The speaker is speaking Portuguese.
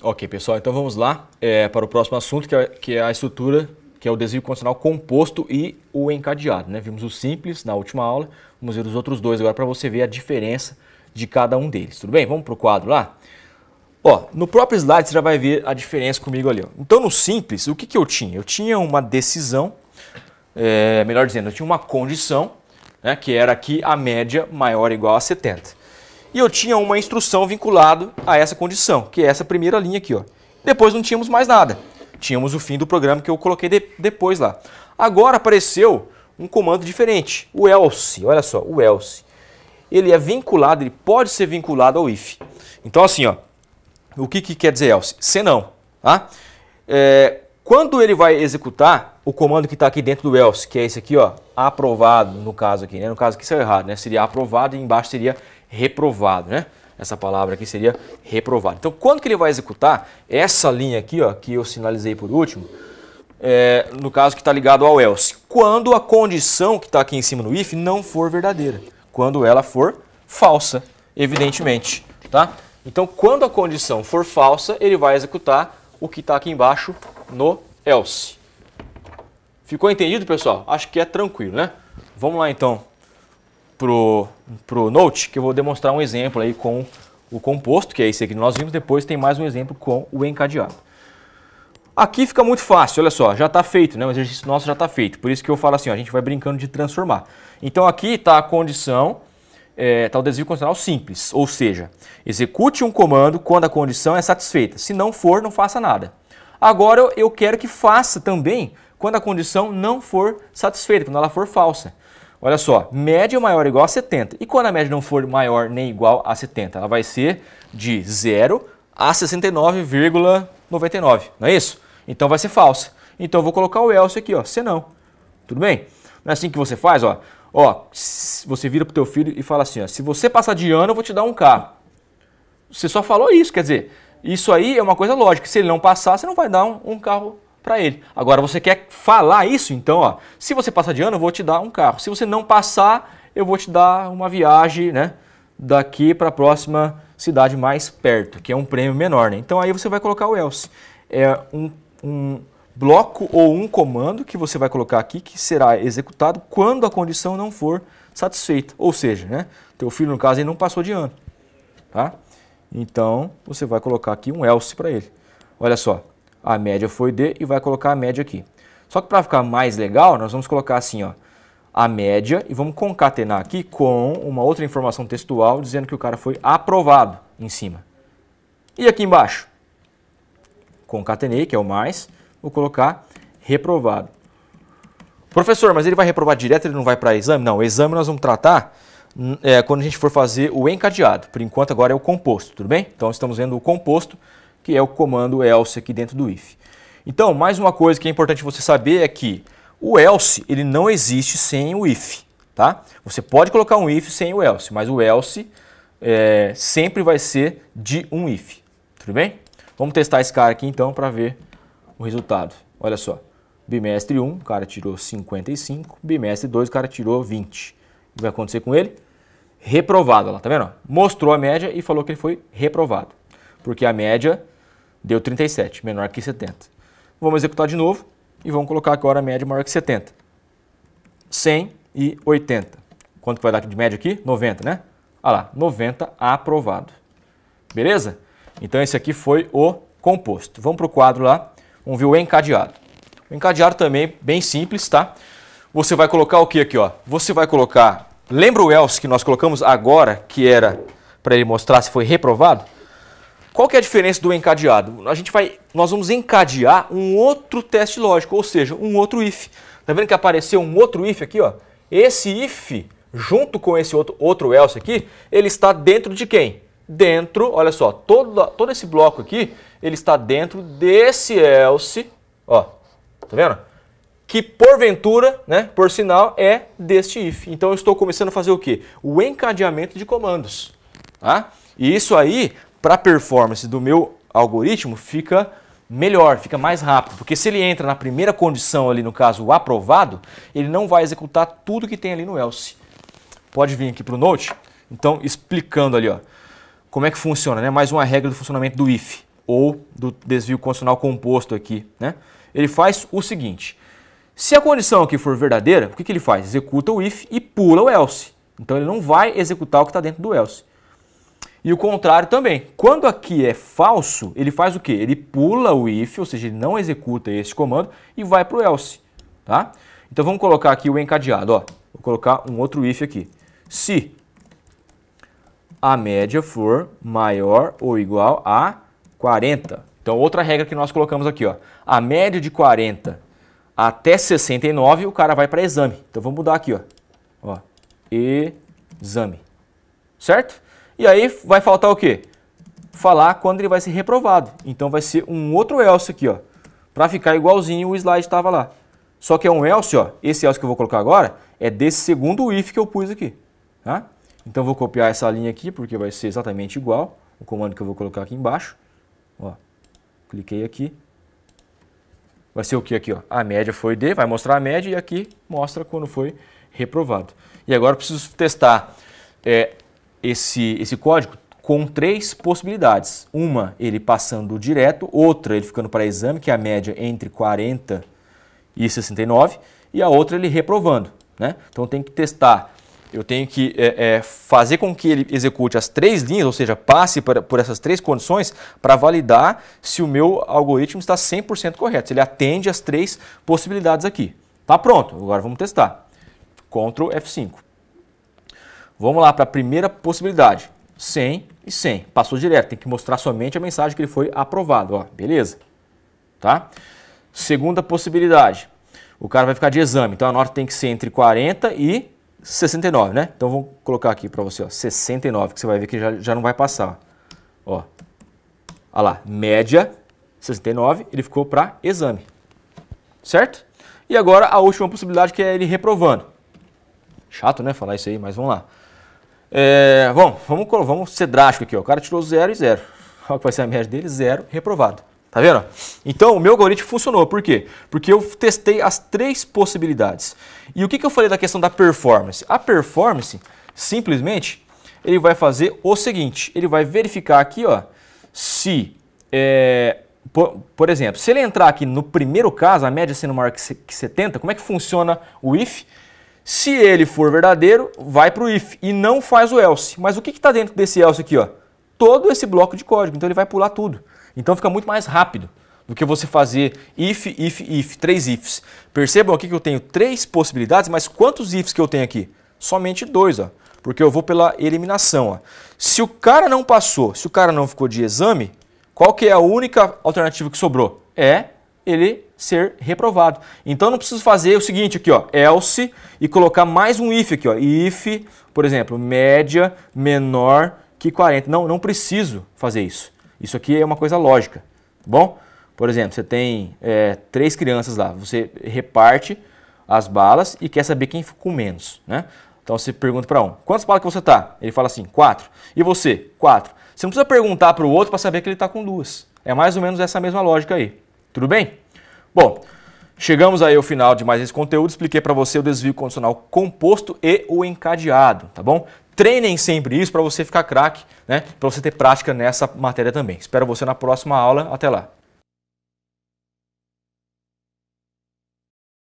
Ok, pessoal, então vamos lá para o próximo assunto, que é a estrutura, que é o desvio condicional composto e o encadeado, né? Vimos o simples na última aula, vamos ver os outros dois agora para você ver a diferença de cada um deles, tudo bem? Vamos para o quadro lá? Ó, no próprio slide você já vai ver a diferença comigo ali, ó. Então no simples, o que eu tinha? Eu tinha uma decisão, melhor dizendo, eu tinha uma condição, né, que era aqui a média maior ou igual a 70. E eu tinha uma instrução vinculada a essa condição, que é essa primeira linha aqui, ó. Depois não tínhamos mais nada. Tínhamos o fim do programa que eu coloquei depois lá. Agora apareceu um comando diferente, o else. Olha só, o else. Ele é vinculado, ele pode ser vinculado ao if. Então assim, ó, o que quer dizer else? Se não. Tá? Quando ele vai executar o comando que está aqui dentro do else, que é esse aqui, ó, aprovado no caso aqui, né? No caso aqui saiu errado, né? Seria aprovado e embaixo seria reprovado, né? Essa palavra aqui seria reprovado. Então, quando que ele vai executar essa linha aqui, ó, que eu sinalizei por último, no caso que está ligado ao else, quando a condição que está aqui em cima no if não for verdadeira, quando ela for falsa, evidentemente, tá? Então, quando a condição for falsa, ele vai executar o que está aqui embaixo no else. Ficou entendido, pessoal? Acho que é tranquilo, né? Vamos lá, então, pro Note, que eu vou demonstrar um exemplo aí com o composto, que é esse aqui que nós vimos. Depois tem mais um exemplo com o encadeado. Aqui fica muito fácil, olha só, já está feito, né? O exercício nosso já está feito. Por isso que eu falo assim, ó, a gente vai brincando de transformar. Então, aqui está a condição, está o desvio condicional simples, ou seja, execute um comando quando a condição é satisfeita. Se não for, não faça nada. Agora eu quero que faça também quando a condição não for satisfeita, quando ela for falsa. Olha só, média maior ou igual a 70. E quando a média não for maior nem igual a 70? Ela vai ser de 0 a 69,99, não é isso? Então vai ser falsa. Então eu vou colocar o else aqui, ó, se não. Tudo bem? Não é assim que você faz, ó. Ó, você vira pro teu filho e fala assim, ó, se você passar de ano, eu vou te dar um carro. Você só falou isso, quer dizer, isso aí é uma coisa lógica. Se ele não passar, você não vai dar um carro para ele. Agora você quer falar isso, então, ó, se você passar de ano, eu vou te dar um carro. Se você não passar, eu vou te dar uma viagem, né, daqui para a próxima cidade mais perto, que é um prêmio menor, né? Então aí você vai colocar o else. É um bloco ou um comando que você vai colocar aqui que será executado quando a condição não for satisfeita. Ou seja, né, teu filho, no caso, ele não passou de ano, tá? Então você vai colocar aqui um else para ele. Olha só. A média foi D e vai colocar a média aqui. Só que para ficar mais legal, nós vamos colocar assim, ó, a média e vamos concatenar aqui com uma outra informação textual dizendo que o cara foi aprovado em cima. E aqui embaixo? Concatenei, que é o mais, vou colocar reprovado. Professor, mas ele vai reprovar direto, ele não vai para exame? Não, o exame nós vamos tratar quando a gente for fazer o encadeado. Por enquanto agora é o composto, tudo bem? Então estamos vendo o composto, que é o comando else aqui dentro do if. Então, mais uma coisa que é importante você saber é que o else ele não existe sem o if, tá? Você pode colocar um if sem o else, mas o else sempre vai ser de um if, tudo bem? Vamos testar esse cara aqui então para ver o resultado. Olha só, bimestre 1, o cara tirou 55, bimestre 2, o cara tirou 20. O que vai acontecer com ele? Reprovado, lá, tá vendo? Mostrou a média e falou que ele foi reprovado, porque a média deu 37, menor que 70. Vamos executar de novo e vamos colocar agora a média maior que 70. 100 e 80. Quanto que vai dar de média aqui? 90, né? Olha lá, 90 aprovado. Beleza? Então esse aqui foi o composto. Vamos para o quadro lá, vamos ver o encadeado. O encadeado também bem simples, tá? Você vai colocar o que aqui, ó? Você vai colocar, lembra o else que nós colocamos agora, que era para ele mostrar se foi reprovado? Qual que é a diferença do encadeado? Nós vamos encadear um outro teste lógico, ou seja, um outro if. Tá vendo que apareceu um outro if aqui, ó? Esse if, junto com esse outro else aqui, ele está dentro de quem? Dentro, olha só, todo esse bloco aqui, ele está dentro desse else, ó, tá vendo? Que porventura, né, por sinal, é deste if. Então eu estou começando a fazer o quê? O encadeamento de comandos, tá? E isso aí, para a performance do meu algoritmo, fica melhor, fica mais rápido. Porque se ele entra na primeira condição ali, no caso, o aprovado, ele não vai executar tudo que tem ali no else. Pode vir aqui para o Note. Então, explicando ali, ó, como é que funciona, né? Mais uma regra do funcionamento do if. ou do desvio condicional composto aqui, né? Ele faz o seguinte: se a condição aqui for verdadeira, o que ele faz? Executa o if e pula o else. Então ele não vai executar o que está dentro do else. E o contrário também. Quando aqui é falso, ele faz o quê? Ele pula o if, ou seja, ele não executa esse comando e vai para o else. Tá? Então vamos colocar aqui o encadeado. Ó. Vou colocar um outro if aqui. Se a média for maior ou igual a 40. Então outra regra que nós colocamos aqui. Ó. A média de 40 até 69, o cara vai para exame. Então vamos mudar aqui. Ó. Exame. Certo? E aí vai faltar o quê? Falar quando ele vai ser reprovado. Então vai ser um outro else aqui, ó, para ficar igualzinho o slide estava lá. Só que é um else, ó, esse else que eu vou colocar agora é desse segundo if que eu pus aqui, tá? Então eu vou copiar essa linha aqui porque vai ser exatamente igual o comando que eu vou colocar aqui embaixo. Ó, cliquei aqui. Vai ser o que aqui, ó? A média foi D, vai mostrar a média e aqui mostra quando foi reprovado. E agora eu preciso testar esse código com 3 possibilidades. Uma, ele passando direto, outra, ele ficando para exame, que é a média entre 40 e 69, e a outra, ele reprovando, né? Então tem que testar, eu tenho que fazer com que ele execute as 3 linhas, ou seja, passe por essas 3 condições para validar se o meu algoritmo está 100% correto, se ele atende as 3 possibilidades aqui. Tá pronto, agora vamos testar. Ctrl F5. Vamos lá para a primeira possibilidade, 100 e 100, passou direto, tem que mostrar somente a mensagem que ele foi aprovado, ó, beleza? Tá? Segunda possibilidade, o cara vai ficar de exame, então a nota tem que ser entre 40 e 69, né? Então vou colocar aqui para você, ó, 69, que você vai ver que já não vai passar, ó. Olha lá, média 69, ele ficou para exame, certo? E agora a última possibilidade que é ele reprovando. Chato, né, falar isso aí, mas vamos lá. Vamos ser drástico aqui, ó. O cara tirou 0 e 0. Qual que vai ser a média dele? 0, reprovado. Tá vendo? Então, o meu algoritmo funcionou. Por quê? Porque eu testei as 3 possibilidades. E o que eu falei da questão da performance? A performance, simplesmente, ele vai fazer o seguinte. Ele vai verificar aqui, ó, se, por exemplo, se ele entrar aqui no primeiro caso, a média sendo maior que 70, como é que funciona o if? Se ele for verdadeiro, vai para o if e não faz o else. Mas o que está dentro desse else aqui? Ó? Todo esse bloco de código, então ele vai pular tudo. Então fica muito mais rápido do que você fazer if, 3 ifs. Percebam aqui que eu tenho 3 possibilidades, mas quantos ifs que eu tenho aqui? Somente 2, ó, porque eu vou pela eliminação. Ó. Se o cara não passou, se o cara não ficou de exame, qual que é a única alternativa que sobrou? É ele ser reprovado. Então eu não preciso fazer o seguinte aqui, ó, else e colocar mais um if aqui, ó, if, por exemplo, média menor que 40. Não preciso fazer isso. Isso aqui é uma coisa lógica, tá bom? Por exemplo, você tem 3 crianças lá, você reparte as balas e quer saber quem ficou com menos, né? Então você pergunta para um, quantas balas que você tá? Ele fala assim, 4. E você? 4. Você não precisa perguntar para o outro para saber que ele está com 2. É mais ou menos essa mesma lógica aí. Tudo bem? Bom, chegamos aí ao final de mais esse conteúdo. Expliquei para você o desvio condicional composto e o encadeado, tá bom? Treinem sempre isso para você ficar craque, né? Para você ter prática nessa matéria também. Espero você na próxima aula. Até lá.